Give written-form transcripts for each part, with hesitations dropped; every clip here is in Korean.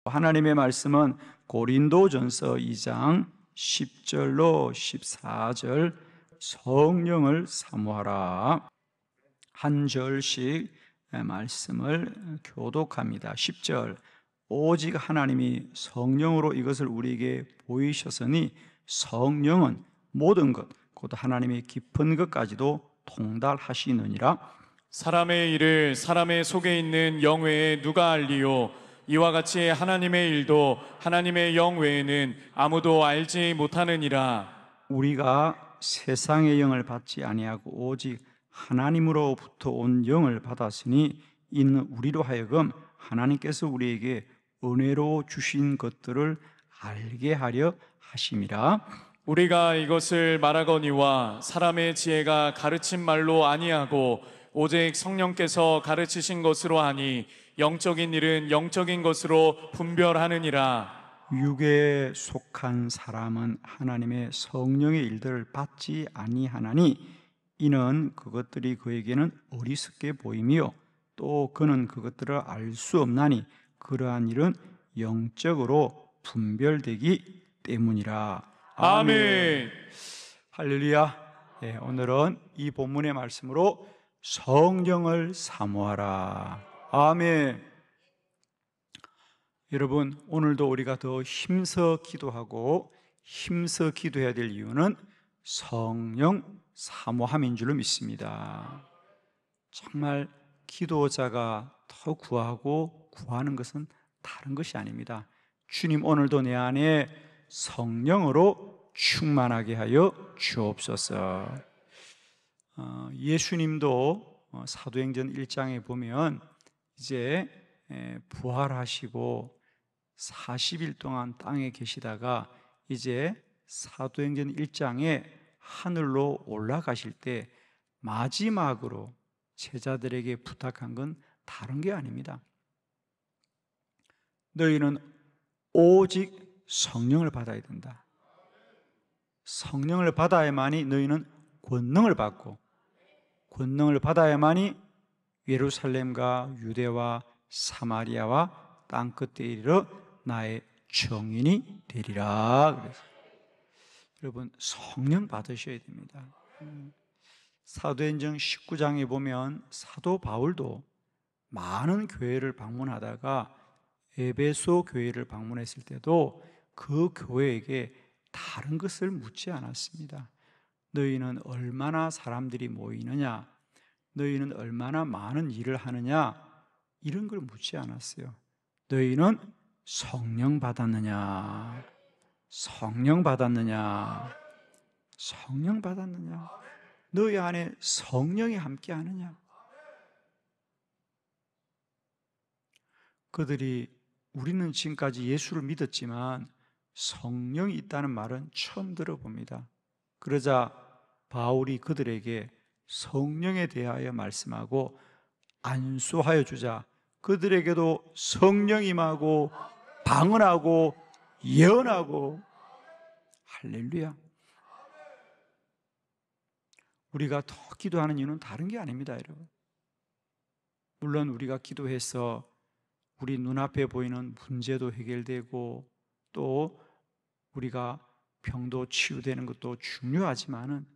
하나님의 말씀은 고린도전서 2장 10절로 14절 성령을 사모하라 한 절씩 말씀을 교독합니다. 10절 오직 하나님이 성령으로 이것을 우리에게 보이셨으니 성령은 모든 것 곧 하나님의 깊은 것까지도 통달하시느니라. 사람의 일을 사람의 속에 있는 영 외에 누가 알리요? 이와 같이 하나님의 일도 하나님의 영 외에는 아무도 알지 못하느니라. 우리가 세상의 영을 받지 아니하고 오직 하나님으로부터 온 영을 받았으니 이는 우리로 하여금 하나님께서 우리에게 은혜로 주신 것들을 알게 하려 하심이라. 우리가 이것을 말하거니와 사람의 지혜가 가르친 말로 아니하고 오직 성령께서 가르치신 것으로 하니 영적인 일은 영적인 것으로 분별하느니라. 육에 속한 사람은 하나님의 성령의 일들을 받지 아니하나니 이는 그것들이 그에게는 어리석게 보이며 또 그는 그것들을 알 수 없나니 그러한 일은 영적으로 분별되기 때문이라. 아멘. 할렐루야. 오늘은 이 본문의 말씀으로 성령을 사모하라. 아멘. 여러분, 오늘도 우리가 더 힘써 기도하고 힘써 기도해야 될 이유는 성령 사모함인 줄로 믿습니다. 정말 기도자가 더 구하고 구하는 것은 다른 것이 아닙니다. 주님, 오늘도 내 안에 성령으로 충만하게 하여 주옵소서. 예수님도 사도행전 1장에 보면 이제 부활하시고 40일 동안 땅에 계시다가 이제 사도행전 1장에 하늘로 올라가실 때 마지막으로 제자들에게 부탁한 건 다른 게 아닙니다. 너희는 오직 성령을 받아야 된다. 성령을 받아야만이 너희는 권능을 받고 권능을 받아야만이 예루살렘과 유대와 사마리아와 땅끝에 이르러 나의 증인이 되리라. 그래서 여러분 성령 받으셔야 됩니다. 사도행전 19장에 보면 사도 바울도 많은 교회를 방문하다가 에베소 교회를 방문했을 때도 그 교회에게 다른 것을 묻지 않았습니다. 너희는 얼마나 사람들이 모이느냐, 너희는 얼마나 많은 일을 하느냐, 이런 걸 묻지 않았어요. 너희는 성령 받았느냐, 성령 받았느냐, 성령 받았느냐, 너희 안에 성령이 함께 하느냐. 그들이 우리는 지금까지 예수를 믿었지만 성령이 있다는 말은 처음 들어봅니다. 그러자 바울이 그들에게 성령에 대하여 말씀하고 안수하여 주자 그들에게도 성령이 임하고 방언하고 예언하고. 할렐루야. 우리가 더 기도하는 이유는 다른 게 아닙니다, 여러분. 물론 우리가 기도해서 우리 눈앞에 보이는 문제도 해결되고 또 우리가 병도 치유되는 것도 중요하지만은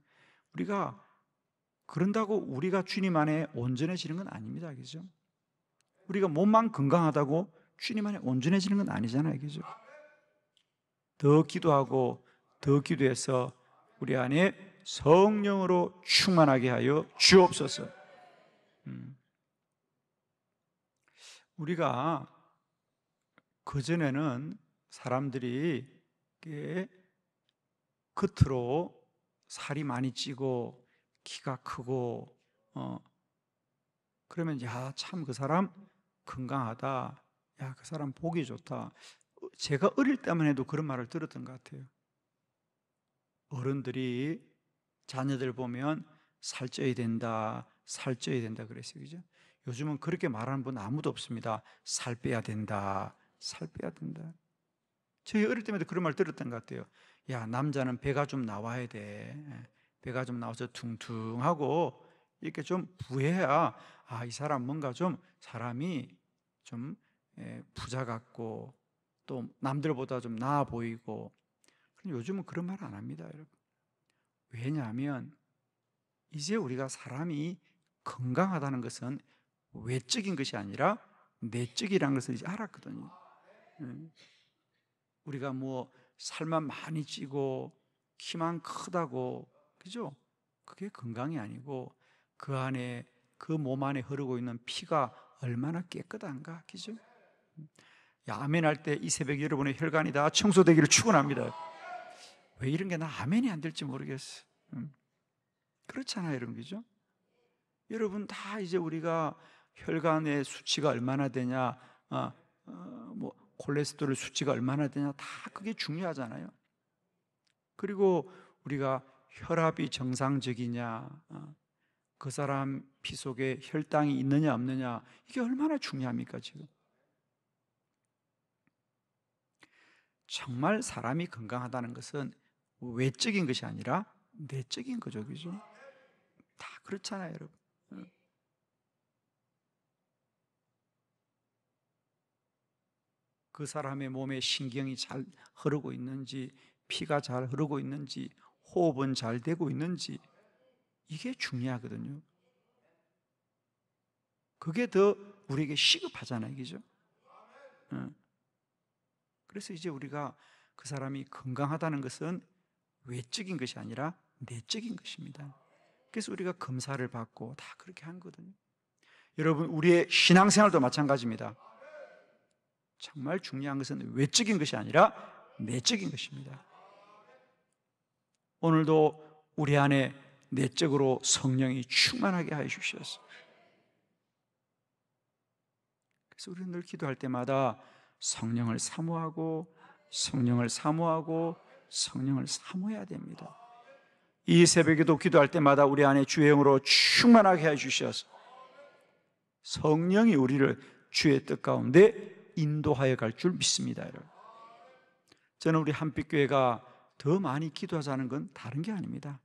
우리가 그런다고 우리가 주님 안에 온전해지는 건 아닙니다. 그죠? 우리가 몸만 건강하다고 주님 안에 온전해지는 건 아니잖아요. 그죠? 더 기도하고 더 기도해서 우리 안에 성령으로 충만하게 하여 주옵소서. 우리가 그전에는 사람들이 겉으로 살이 많이 찌고 키가 크고 그러면 야, 참 그 사람 건강하다. 야, 그 사람 보기 좋다. 제가 어릴 때만 해도 그런 말을 들었던 것 같아요. 어른들이 자녀들 보면 살쪄야 된다, 살쪄야 된다 그랬어요. 그죠? 요즘은 그렇게 말하는 분 아무도 없습니다. 살 빼야 된다, 살 빼야 된다. 저희 어릴 때마다 그런 말 들었던 것 같아요. 야, 남자는 배가 좀 나와야 돼. 배가 좀 나와서 퉁퉁하고 이렇게 좀 부해야 이 사람 뭔가 좀 사람이 좀 부자 같고 또 남들보다 좀 나아 보이고. 요즘은 그런 말 안 합니다, 여러분. 왜냐하면 이제 우리가 사람이 건강하다는 것은 외적인 것이 아니라 내적이라는 것을 이제 알았거든요. 우리가 뭐 살만 많이 찌고 키만 크다고, 그죠? 그게 건강이 아니고 그 안에, 그 몸 안에 흐르고 있는 피가 얼마나 깨끗한가, 그죠? 아멘 할 때 이 새벽에 여러분의 혈관이 다 청소되기를 축원합니다. 왜 이런 게 나 아멘이 안 될지 모르겠어. 그렇잖아요, 여러분, 그죠? 여러분 다 이제 우리가 혈관의 수치가 얼마나 되냐, 뭐 콜레스테롤 수치가 얼마나 되냐, 다 그게 중요하잖아요. 그리고 우리가 혈압이 정상적이냐, 그 사람 피 속에 혈당이 있느냐 없느냐, 이게 얼마나 중요합니까 지금? 정말 사람이 건강하다는 것은 외적인 것이 아니라 내적인 거죠, 그죠? 다 그렇잖아요, 여러분. 그 사람의 몸에 신경이 잘 흐르고 있는지, 피가 잘 흐르고 있는지, 호흡은 잘 되고 있는지, 이게 중요하거든요. 그게 더 우리에게 시급하잖아요, 그죠? 그래서 이제 우리가 그 사람이 건강하다는 것은 외적인 것이 아니라 내적인 것입니다. 그래서 우리가 검사를 받고 다 그렇게 한 거거든요. 여러분, 우리의 신앙생활도 마찬가지입니다. 정말 중요한 것은 외적인 것이 아니라 내적인 것입니다. 오늘도 우리 안에 내적으로 성령이 충만하게 하여 주셔서, 그래서 우리는 늘 기도할 때마다 성령을 사모하고 성령을 사모하고 성령을 사모해야 됩니다. 이 새벽에도 기도할 때마다 우리 안에 주의 영으로 충만하게 해 주셔서 성령이 우리를 주의 뜻 가운데 인도하여 갈 줄 믿습니다, 여러분. 저는 우리 한빛교회가 더 많이 기도하자는 건 다른 게 아닙니다.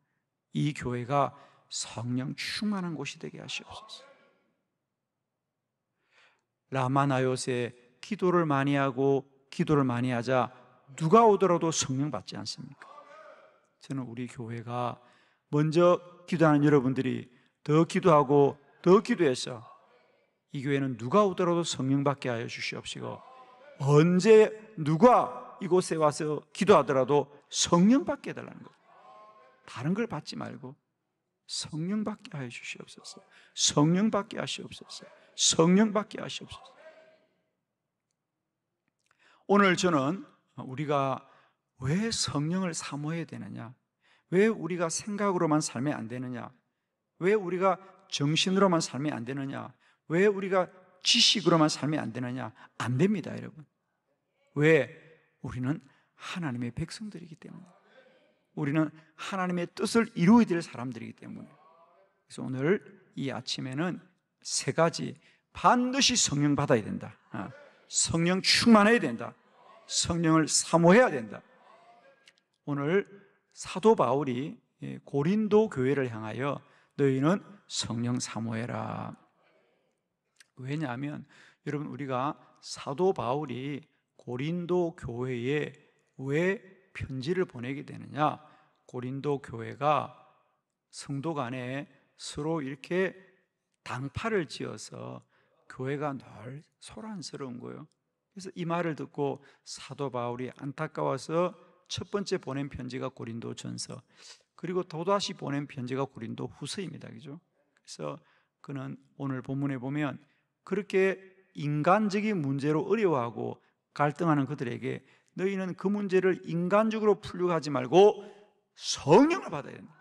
이 교회가 성령 충만한 곳이 되게 하시옵소서. 라마나요새 기도를 많이 하고 기도를 많이 하자 누가 오더라도 성령 받지 않습니까? 저는 우리 교회가 먼저 기도하는 여러분들이 더 기도하고 더 기도해서 이 교회는 누가 오더라도 성령 받게 하여 주시옵시고, 언제 누가 이곳에 와서 기도하더라도 성령 받게 해달라는 것, 다른 걸 받지 말고 성령 받게 하여 주시옵소서. 성령 받게 하시옵소서. 성령 받게 하시옵소서. 오늘 저는 우리가 왜 성령을 사모해야 되느냐, 왜 우리가 생각으로만 살면 안 되느냐, 왜 우리가 정신으로만 살면 안 되느냐, 왜 우리가 지식으로만 살면 안 되느냐? 안 됩니다, 여러분. 왜? 우리는 하나님의 백성들이기 때문에, 우리는 하나님의 뜻을 이루어야 될 사람들이기 때문에. 그래서 오늘 이 아침에는 세 가지, 반드시 성령 받아야 된다, 성령 충만해야 된다, 성령을 사모해야 된다. 오늘 사도 바울이 고린도 교회를 향하여 너희는 성령 사모해라. 왜냐하면 여러분, 우리가 사도 바울이 고린도 교회에 왜 편지를 보내게 되느냐, 고린도 교회가 성도 간에 서로 이렇게 당파를 지어서 교회가 늘 소란스러운 거예요. 그래서 이 말을 듣고 사도 바울이 안타까워서 첫 번째 보낸 편지가 고린도전서, 그리고 또다시 보낸 편지가 고린도 후서입니다, 그죠? 그래서 그는 오늘 본문에 보면 그렇게 인간적인 문제로 어려워하고 갈등하는 그들에게 너희는 그 문제를 인간적으로 풀려고 하지 말고 성령을 받아야 된다.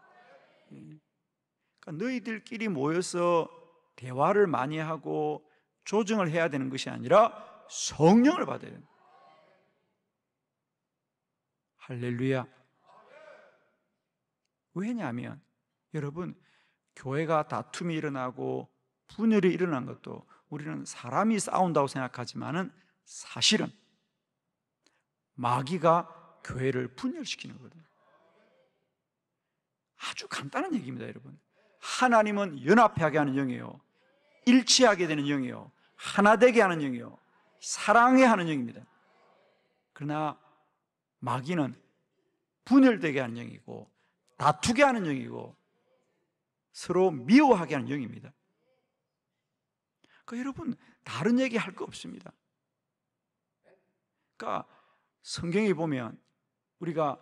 그러니까 너희들끼리 모여서 대화를 많이 하고 조정을 해야 되는 것이 아니라 성령을 받아야 된다. 할렐루야. 왜냐하면 여러분, 교회가 다툼이 일어나고 분열이 일어난 것도 우리는 사람이 싸운다고 생각하지만은 사실은 마귀가 교회를 분열시키는 거거든요. 아주 간단한 얘기입니다, 여러분. 하나님은 연합하게 하는 영이에요, 일치하게 되는 영이에요, 하나 되게 하는 영이에요, 사랑해 하는 영입니다. 그러나 마귀는 분열되게 하는 영이고 다투게 하는 영이고 서로 미워하게 하는 영입니다. 그러니까 여러분 다른 얘기 할 거 없습니다. 그러니까 성경에 보면 우리가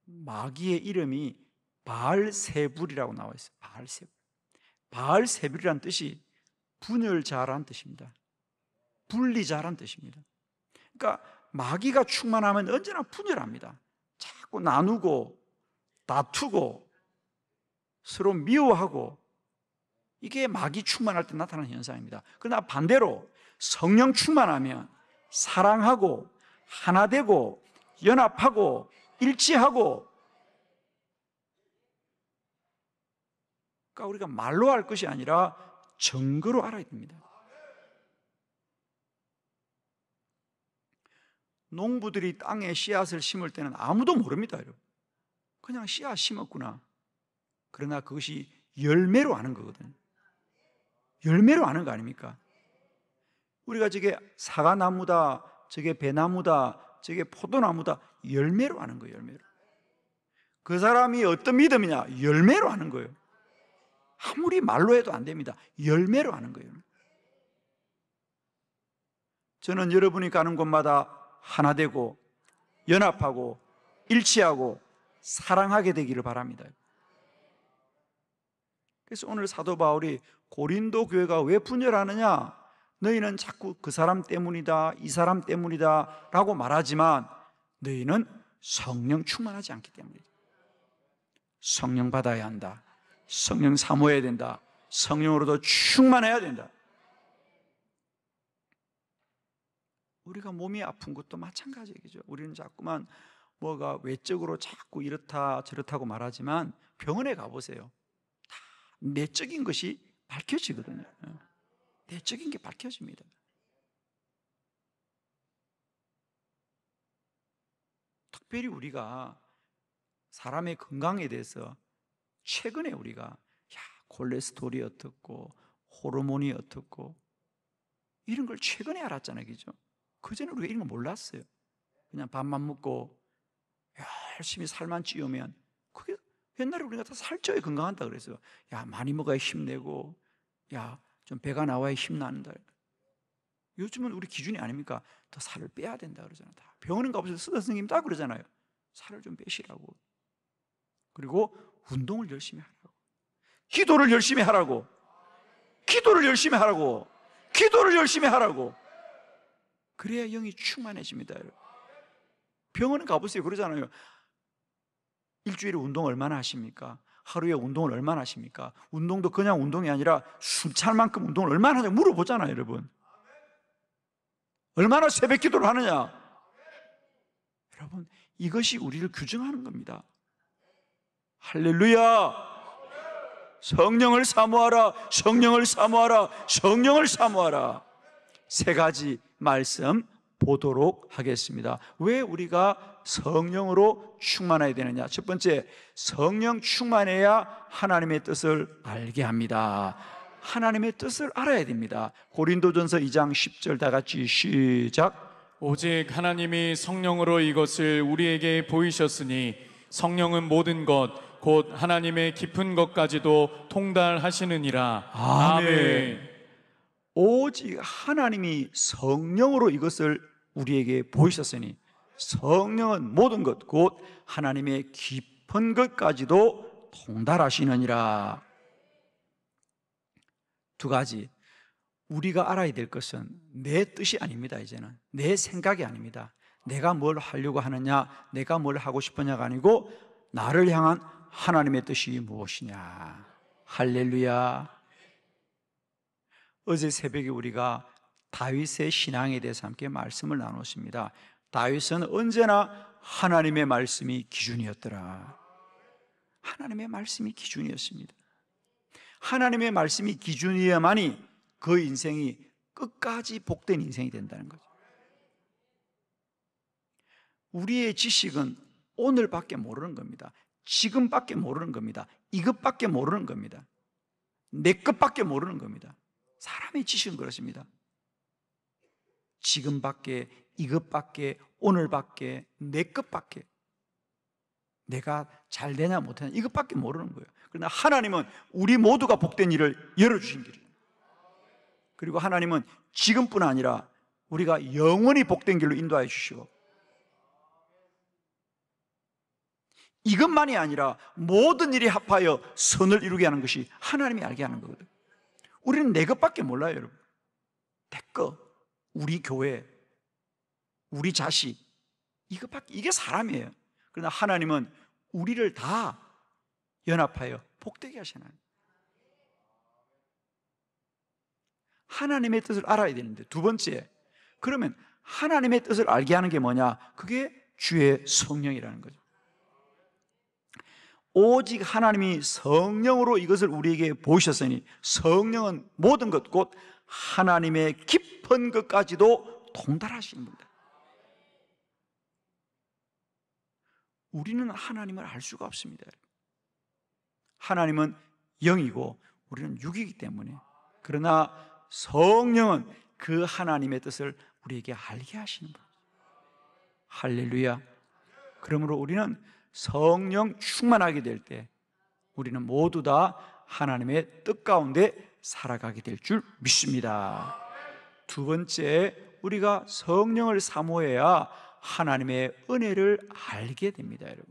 마귀의 이름이 바알세불이라고 나와 있어요. 바알세불. 바알세불이라는 뜻이 분열자라는 뜻입니다. 분리자라는 뜻입니다. 그러니까 마귀가 충만하면 언제나 분열합니다. 자꾸 나누고 다투고 서로 미워하고, 이게 마귀 충만할 때 나타나는 현상입니다. 그러나 반대로 성령 충만하면 사랑하고 하나되고 연합하고 일치하고, 그러니까 우리가 말로 할 것이 아니라 증거로 알아야 됩니다. 농부들이 땅에 씨앗을 심을 때는 아무도 모릅니다, 여러분. 그냥 씨앗 심었구나. 그러나 그것이 열매로 아는 거거든요. 열매로 아는 거 아닙니까? 우리가 저게 사과나무다, 저게 배나무다, 저게 포도나무다, 열매로 아는 거예요. 열매로. 그 사람이 어떤 믿음이냐? 열매로 아는 거예요. 아무리 말로 해도 안 됩니다. 열매로 아는 거예요. 저는 여러분이 가는 곳마다 하나 되고 연합하고 일치하고 사랑하게 되기를 바랍니다. 그래서 오늘 사도 바울이 고린도 교회가 왜 분열하느냐? 너희는 자꾸 그 사람 때문이다, 이 사람 때문이다 라고 말하지만 너희는 성령 충만하지 않기 때문이다. 성령 받아야 한다. 성령 사모해야 된다. 성령으로도 충만해야 된다. 우리가 몸이 아픈 것도 마찬가지죠. 우리는 자꾸만 뭐가 외적으로 자꾸 이렇다 저렇다고 말하지만 병원에 가보세요. 다 내적인 것이 밝혀지거든요. 내적인 게 밝혀집니다. 특별히 우리가 사람의 건강에 대해서 최근에 우리가 콜레스테롤이 어떻고 호르몬이 어떻고 이런 걸 최근에 알았잖아요. 그죠? 그전에 우리가 이런 거 몰랐어요. 그냥 밥만 먹고 열심히 살만 찌우면, 그게 옛날에 우리가 다 살쪄야 건강한다 그랬어요. 야, 많이 먹어야 힘내고, 야, 좀 배가 나와야 힘난다. 요즘은 우리 기준이 아닙니까? 더 살을 빼야 된다 그러잖아요. 다 병원은 가보세요. 스승 선생님 다 그러잖아요. 살을 좀 빼시라고. 그리고 운동을 열심히 하라고. 기도를 열심히 하라고. 기도를 열심히 하라고. 기도를 열심히 하라고. 그래야 영이 충만해집니다. 병원은 가보세요. 그러잖아요. 일주일에 운동 얼마나 하십니까? 하루에 운동을 얼마나 하십니까? 운동도 그냥 운동이 아니라 숨찰 만큼 운동을 얼마나 하냐고 물어보잖아요, 여러분. 얼마나 새벽 기도를 하느냐? 여러분, 이것이 우리를 규정하는 겁니다. 할렐루야! 성령을 사모하라, 성령을 사모하라, 성령을 사모하라. 세 가지 말씀 보도록 하겠습니다. 왜 우리가 성령으로 충만해야 되느냐? 첫 번째, 성령 충만해야 하나님의 뜻을 알게 합니다. 하나님의 뜻을 알아야 됩니다. 고린도전서 2장 10절 다 같이 시작. 오직 하나님이 성령으로 이것을 우리에게 보이셨으니 성령은 모든 것 곧 하나님의 깊은 것까지도 통달하시느니라. 아멘. 오직 하나님이 성령으로 이것을 우리에게 보이셨으니 성령은 모든 것 곧 하나님의 깊은 것까지도 통달하시느니라. 두 가지, 우리가 알아야 될 것은 내 뜻이 아닙니다. 이제는 내 생각이 아닙니다. 내가 뭘 하려고 하느냐, 내가 뭘 하고 싶으냐가 아니고 나를 향한 하나님의 뜻이 무엇이냐. 할렐루야. 어제 새벽에 우리가 다윗의 신앙에 대해서 함께 말씀을 나눴습니다. 다윗은 언제나 하나님의 말씀이 기준이었더라. 하나님의 말씀이 기준이었습니다. 하나님의 말씀이 기준이어야만이 그 인생이 끝까지 복된 인생이 된다는 거죠. 우리의 지식은 오늘밖에 모르는 겁니다. 지금밖에 모르는 겁니다. 이것밖에 모르는 겁니다. 내 것밖에 모르는 겁니다. 사람의 지식은 그렇습니다. 지금밖에 이것밖에, 오늘밖에, 내 것밖에, 내가 잘 되냐 못하냐 이것밖에 모르는 거예요. 그러나 하나님은 우리 모두가 복된 일을 열어주신 길이에요. 그리고 하나님은 지금뿐 아니라 우리가 영원히 복된 길로 인도하여 주시고, 이것만이 아니라 모든 일이 합하여 선을 이루게 하는 것이 하나님이 알게 하는 거거든요. 우리는 내 것밖에 몰라요, 여러분. 내 것, 우리 교회, 우리 자식, 이것밖에, 이게 사람이에요. 그러나 하나님은 우리를 다 연합하여 복되게 하시나요? 하나님의 뜻을 알아야 되는데, 두 번째, 그러면 하나님의 뜻을 알게 하는 게 뭐냐? 그게 주의 성령이라는 거죠. 오직 하나님이 성령으로 이것을 우리에게 보이셨으니, 성령은 모든 것 곧 하나님의 깊은 것까지도 통달하시는 분이다. 우리는 하나님을 알 수가 없습니다. 하나님은 영이고 우리는 육이기 때문에. 그러나 성령은 그 하나님의 뜻을 우리에게 알게 하시는 분. 할렐루야. 그러므로 우리는 성령 충만하게 될 때 우리는 모두 다 하나님의 뜻 가운데 살아가게 될 줄 믿습니다. 두 번째, 우리가 성령을 사모해야 하나님의 은혜를 알게 됩니다, 여러분.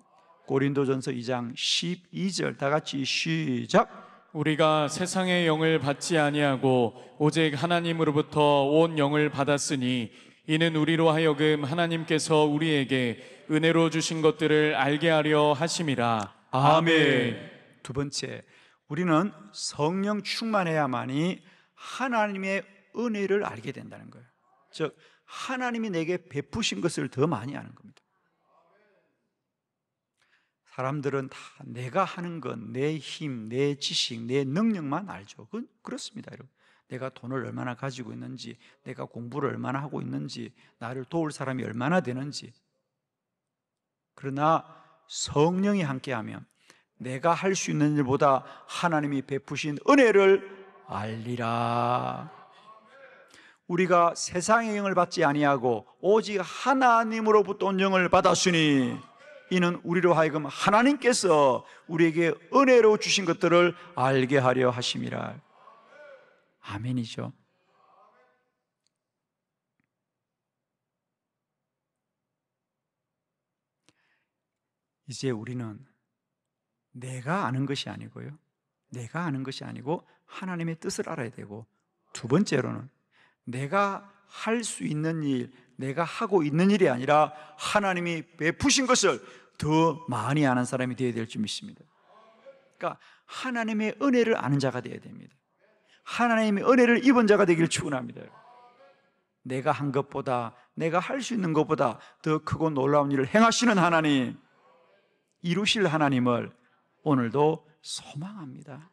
고린도전서 2장 12절 다 같이 시작. 우리가 세상의 영을 받지 아니하고 오직 하나님으로부터 온 영을 받았으니 이는 우리로 하여금 하나님께서 우리에게 은혜로 주신 것들을 알게 하려 하심이라. 아멘. 두 번째, 우리는 성령 충만해야만이 하나님의 은혜를 알게 된다는 거예요. 즉 하나님이 내게 베푸신 것을 더 많이 아는 겁니다. 사람들은 다 내가 하는 건 내 힘, 내 지식, 내 능력만 알죠. 그건 그렇습니다, 여러분. 내가 돈을 얼마나 가지고 있는지, 내가 공부를 얼마나 하고 있는지, 나를 도울 사람이 얼마나 되는지. 그러나 성령이 함께하면 내가 할 수 있는 일보다 하나님이 베푸신 은혜를 알리라. 우리가 세상의 영을 받지 아니하고 오직 하나님으로부터 온 영을 받았으니 이는 우리로 하여금 하나님께서 우리에게 은혜로 주신 것들을 알게 하려 하심이라. 아멘이죠. 이제 우리는 내가 아는 것이 아니고요, 내가 아는 것이 아니고 하나님의 뜻을 알아야 되고, 두 번째로는 내가 할 수 있는 일, 내가 하고 있는 일이 아니라 하나님이 베푸신 것을 더 많이 아는 사람이 되어야 될 줄 믿습니다. 그러니까 하나님의 은혜를 아는 자가 되어야 됩니다. 하나님의 은혜를 입은 자가 되기를 축원합니다. 내가 한 것보다, 내가 할 수 있는 것보다 더 크고 놀라운 일을 행하시는 하나님, 이루실 하나님을 오늘도 소망합니다.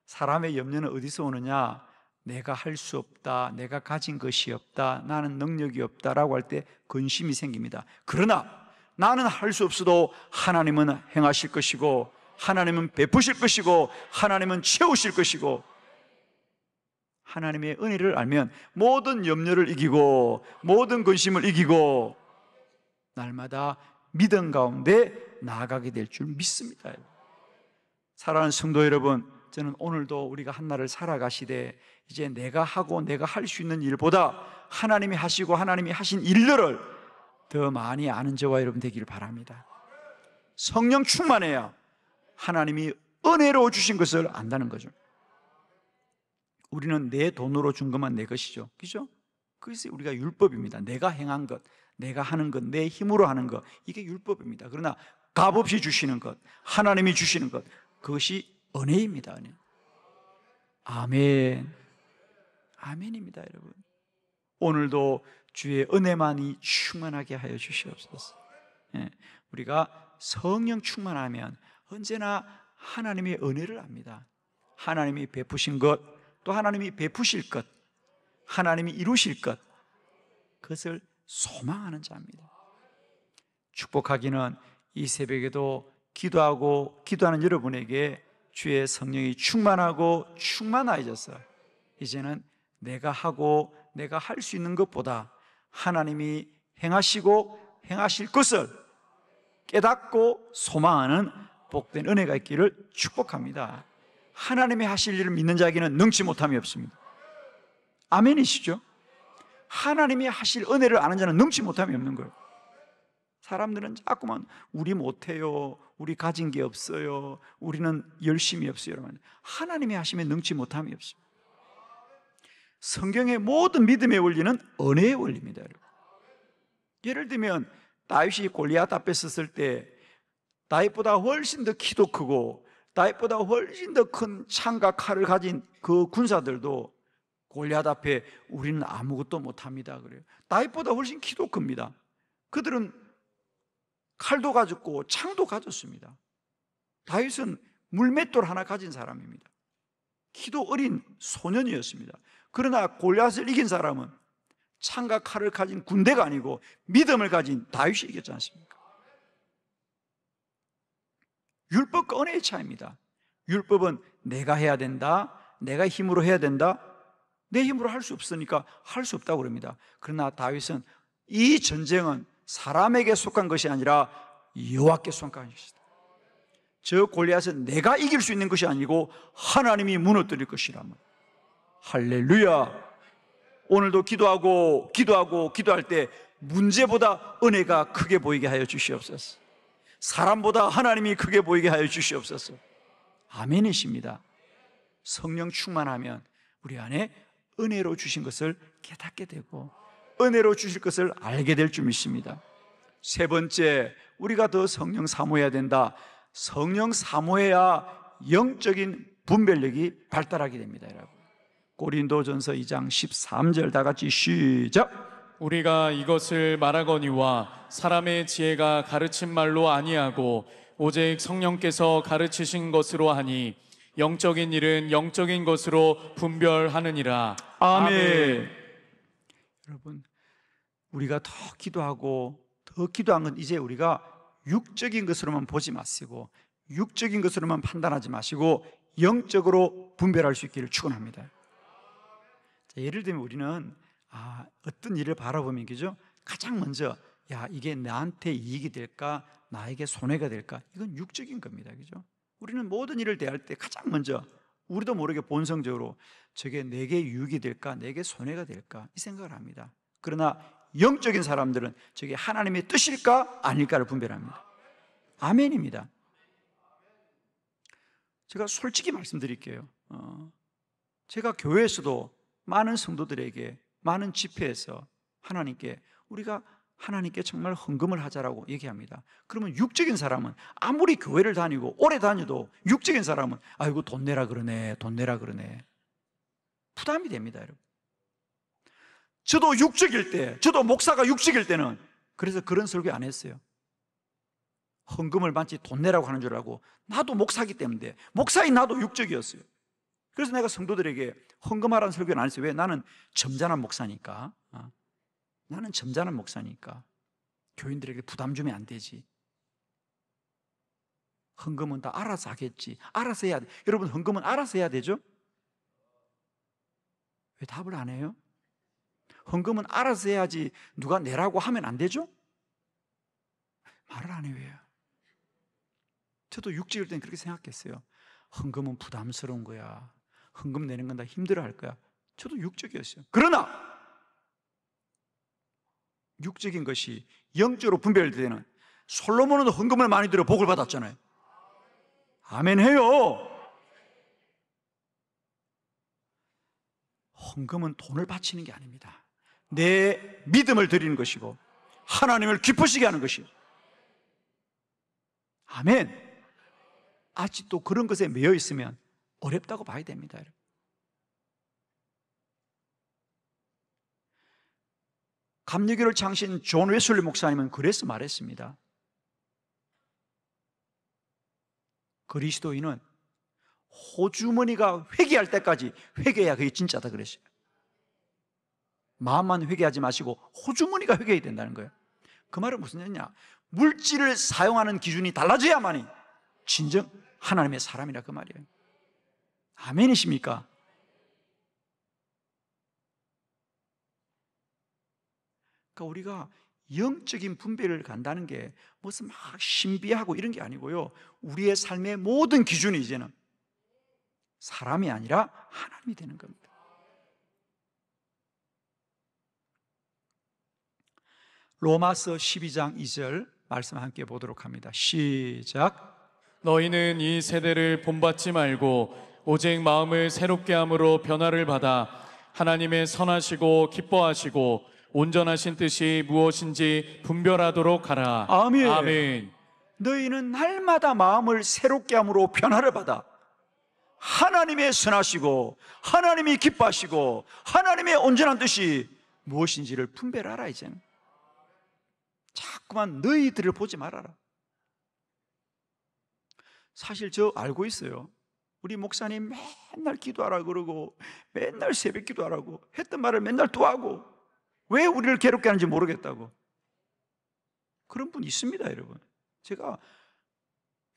사람의 염려는 어디서 오느냐? 내가 할 수 없다, 내가 가진 것이 없다, 나는 능력이 없다라고 할 때 근심이 생깁니다. 그러나 나는 할 수 없어도 하나님은 행하실 것이고, 하나님은 베푸실 것이고, 하나님은 채우실 것이고, 하나님의 은혜를 알면 모든 염려를 이기고 모든 근심을 이기고 날마다 믿음 가운데 나아가게 될 줄 믿습니다. 사랑하는 성도 여러분, 저는 오늘도 우리가 한날을 살아가시되 이제 내가 하고 내가 할 수 있는 일보다 하나님이 하시고 하나님이 하신 일들을 더 많이 아는 저와 여러분 되기를 바랍니다. 성령 충만해야 하나님이 은혜로 주신 것을 안다는 거죠. 우리는 내 돈으로 준 것만 내 것이죠, 그죠? 그것이 우리가 율법입니다. 내가 행한 것, 내가 하는 것, 내 힘으로 하는 것, 이게 율법입니다. 그러나 값없이 주시는 것, 하나님이 주시는 것, 그것이 은혜입니다. 은혜. 아멘. 아멘입니다, 여러분. 오늘도 주의 은혜만이 충만하게 하여 주시옵소서. 우리가 성령 충만하면 언제나 하나님의 은혜를 압니다. 하나님이 베푸신 것, 또 하나님이 베푸실 것, 하나님이 이루실 것, 그것을 소망하는 자입니다. 축복하기는 이 새벽에도 기도하고 기도하는 여러분에게 주의 성령이 충만하고 충만하여져서 이제는 내가 하고 내가 할 수 있는 것보다 하나님이 행하시고 행하실 것을 깨닫고 소망하는 복된 은혜가 있기를 축복합니다. 하나님이 하실 일을 믿는 자에게는 능치 못함이 없습니다. 아멘이시죠? 하나님이 하실 은혜를 아는 자는 능치 못함이 없는 거예요. 사람들은 자꾸만 우리 못해요, 우리 가진 게 없어요, 우리는 열심히 없어요. 여러분, 하나님이 하시면 능치 못함이 없습니다. 성경의 모든 믿음의 원리는 은혜의 원리입니다. 여러분. 예를 들면 다윗이 골리앗 앞에 섰을 때 다윗보다 훨씬 더 키도 크고 다윗보다 훨씬 더 큰 창과 칼을 가진 그 군사들도 골리앗 앞에 우리는 아무것도 못합니다 그래요. 다윗보다 훨씬 키도 큽니다. 그들은 칼도 가졌고 창도 가졌습니다. 다윗은 물맷돌 하나 가진 사람입니다. 키도 어린 소년이었습니다. 그러나 골리앗을 이긴 사람은 창과 칼을 가진 군대가 아니고 믿음을 가진 다윗이 이겼지 않습니까? 율법과 은혜의 차이입니다. 율법은 내가 해야 된다, 내가 힘으로 해야 된다, 내 힘으로 할 수 없으니까 할 수 없다고 그럽니다. 그러나 다윗은 이 전쟁은 사람에게 속한 것이 아니라 여호와께 속한 것이다. 저 골리앗은 내가 이길 수 있는 것이 아니고 하나님이 무너뜨릴 것이라면. 할렐루야. 오늘도 기도할 때 문제보다 은혜가 크게 보이게 하여 주시옵소서. 사람보다 하나님이 크게 보이게 하여 주시옵소서. 아멘이십니다. 성령 충만하면 우리 안에 은혜로 주신 것을 깨닫게 되고 은혜로 주실 것을 알게 될 줄 믿습니다. 세 번째, 우리가 더 성령 사모해야 된다. 성령 사모해야 영적인 분별력이 발달하게 됩니다. 여러분, 고린도전서 2장 13절 다 같이 시작. 우리가 이것을 말하거니와 사람의 지혜가 가르친 말로 아니하고 오직 성령께서 가르치신 것으로 하니 영적인 일은 영적인 것으로 분별하느니라. 아멘. 여러분, 우리가 더 기도한 건 이제 우리가 육적인 것으로만 보지 마시고 육적인 것으로만 판단하지 마시고 영적으로 분별할 수 있기를 축원합니다. 예를 들면 우리는 어떤 일을 바라보면 그죠? 가장 먼저 이게 나한테 이익이 될까, 나에게 손해가 될까, 이건 육적인 겁니다. 그죠? 우리는 모든 일을 대할 때 가장 먼저 우리도 모르게 본성적으로 저게 내게 유익이 될까, 내게 손해가 될까 이 생각을 합니다. 그러나 영적인 사람들은 저게 하나님의 뜻일까 아닐까를 분별합니다. 아멘입니다. 제가 솔직히 말씀드릴게요. 제가 교회에서도 많은 성도들에게 많은 집회에서 우리가 하나님께 정말 헌금을 하자라고 얘기합니다. 그러면 육적인 사람은 아무리 교회를 다니고 오래 다녀도 육적인 사람은 아이고 돈 내라 그러네 부담이 됩니다. 여러분, 저도 목사가 육적일 때는 그래서 그런 설교 안 했어요. 헌금을 많지 돈 내라고 하는 줄 알고, 나도 목사기 때문에 목사인 나도 육적이었어요. 그래서 내가 성도들에게 헌금하라는 설교는 안 했어요. 왜? 나는 점잖은 목사니까. 교인들에게 부담 주면 안 되지. 헌금은 다 알아서 하겠지. 알아서 해야 돼. 여러분, 헌금은 알아서 해야 되죠? 왜 답을 안 해요? 헌금은 알아서 해야지 누가 내라고 하면 안 되죠? 말을 안 해요. 왜? 저도 육지일 때는 그렇게 생각했어요. 헌금은 부담스러운 거야. 헌금 내는 건 다 힘들어 할 거야. 저도 육적이었어요. 그러나 육적인 것이 영적으로 분별될 때는 솔로몬은 헌금을 많이 들여 복을 받았잖아요. 아멘 해요. 헌금은 돈을 바치는 게 아닙니다. 내 믿음을 드리는 것이고 하나님을 기쁘시게 하는 것이에요. 아멘. 아직도 그런 것에 매여 있으면 어렵다고 봐야 됩니다. 감리교를 창시한 존 웨슬리 목사님은 그래서 말했습니다. 그리스도인은 호주머니가 회개할 때까지 회개해야 그게 진짜다 그랬어요. 마음만 회개하지 마시고 호주머니가 회개해야 된다는 거예요. 그 말은 무슨 얘기냐? 물질을 사용하는 기준이 달라져야만이 진정 하나님의 사람이라 그 말이에요. 아멘이십니까? 그러니까 우리가 영적인 분별을 간다는 게 무슨 막 신비하고 이런 게 아니고요, 우리의 삶의 모든 기준이 이제는 사람이 아니라 하나님이 되는 겁니다. 로마서 12장 2절 말씀 함께 보도록 합니다. 시작. 너희는 이 세대를 본받지 말고 오직 마음을 새롭게 함으로 변화를 받아 하나님의 선하시고 기뻐하시고 온전하신 뜻이 무엇인지 분별하도록 하라. 아멘. 아멘. 너희는 날마다 마음을 새롭게 함으로 변화를 받아 하나님의 선하시고 하나님이 기뻐하시고 하나님의 온전한 뜻이 무엇인지를 분별하라. 이제는 자꾸만 너희들을 보지 말아라. 사실 저 알고 있어요. 우리 목사님 맨날 기도하라고 그러고 맨날 새벽 기도하라고 했던 말을 맨날 또 하고 왜 우리를 괴롭게 하는지 모르겠다고. 그런 분 있습니다, 여러분. 제가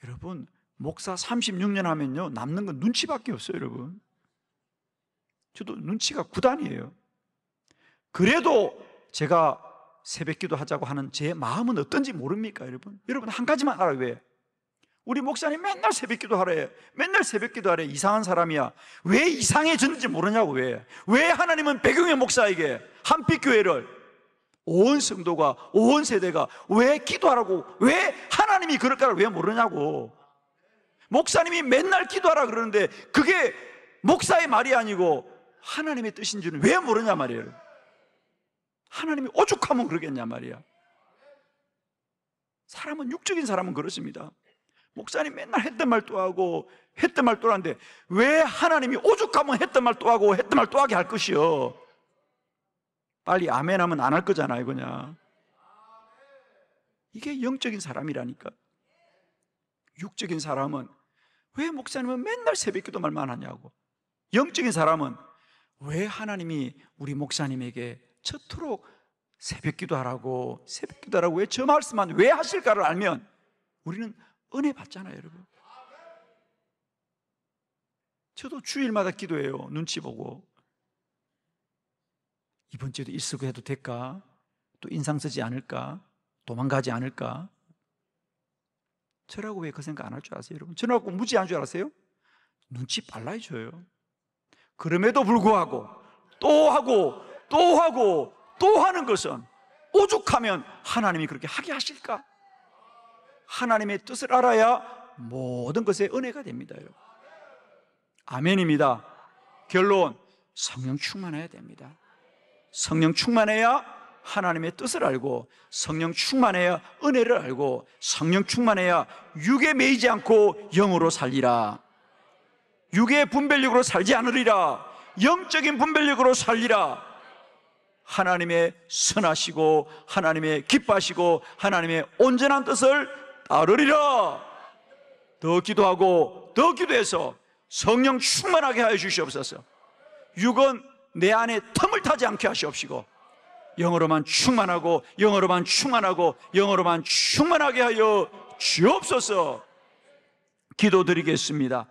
여러분 목사 36년 하면요 남는 건 눈치밖에 없어요, 여러분. 저도 눈치가 9단이에요. 그래도 제가 새벽 기도하자고 하는 제 마음은 어떤지 모릅니까, 여러분? 여러분 한 가지만 알아요. 왜? 우리 목사님 맨날 새벽 기도하래, 맨날 새벽 기도하래. 이상한 사람이야. 왜 이상해졌는지 모르냐고. 왜 하나님은 배경의 목사에게 한빛교회를 온 성도가 온 세대가 왜 기도하라고, 왜 하나님이 그럴까를 왜 모르냐고. 목사님이 맨날 기도하라 그러는데 그게 목사의 말이 아니고 하나님의 뜻인 줄은 왜 모르냐 말이에요. 하나님이 오죽하면 그러겠냐 말이야. 사람은, 육적인 사람은 그렇습니다. 목사님 맨날 했던 말 또 하고 했던 말 또 하는데 왜 하나님이 오죽하면 했던 말 또 하고 했던 말 또 하게 할 것이요. 빨리 아멘 하면 안 할 거잖아요, 그냥. 이게 영적인 사람이라니까. 육적인 사람은 왜 목사님은 맨날 새벽 기도 말만 하냐고. 영적인 사람은 왜 하나님이 우리 목사님에게 저토록 새벽 기도하라고 왜 저 말씀만 왜 하실까를 알면 우리는 은혜 받잖아요, 여러분. 저도 주일마다 기도해요. 눈치 보고 이번 주에도 일수고 해도 될까? 또 인상 쓰지 않을까? 도망가지 않을까? 저라고 왜 그 생각 안 할 줄 아세요, 여러분? 저라고 무지한 줄 아세요? 눈치 빨라야 줘요. 그럼에도 불구하고 또 하고 또 하고 또 하는 것은 오죽하면 하나님이 그렇게 하게 하실까? 하나님의 뜻을 알아야 모든 것에 은혜가 됩니다, 여러분. 아멘입니다. 결론, 성령 충만해야 됩니다. 성령 충만해야 하나님의 뜻을 알고, 성령 충만해야 은혜를 알고, 성령 충만해야 육에 매이지 않고 영으로 살리라. 육의 분별력으로 살지 않으리라. 영적인 분별력으로 살리라. 하나님의 선하시고 하나님의 기뻐하시고 하나님의 온전한 뜻을 따르리라. 더 기도하고 더 기도해서 성령 충만하게 하여 주시옵소서. 육은 내 안에 틈을 타지 않게 하시옵시고 영으로만 충만하고 영으로만 충만하고 영으로만 충만하게 하여 주옵소서. 기도드리겠습니다.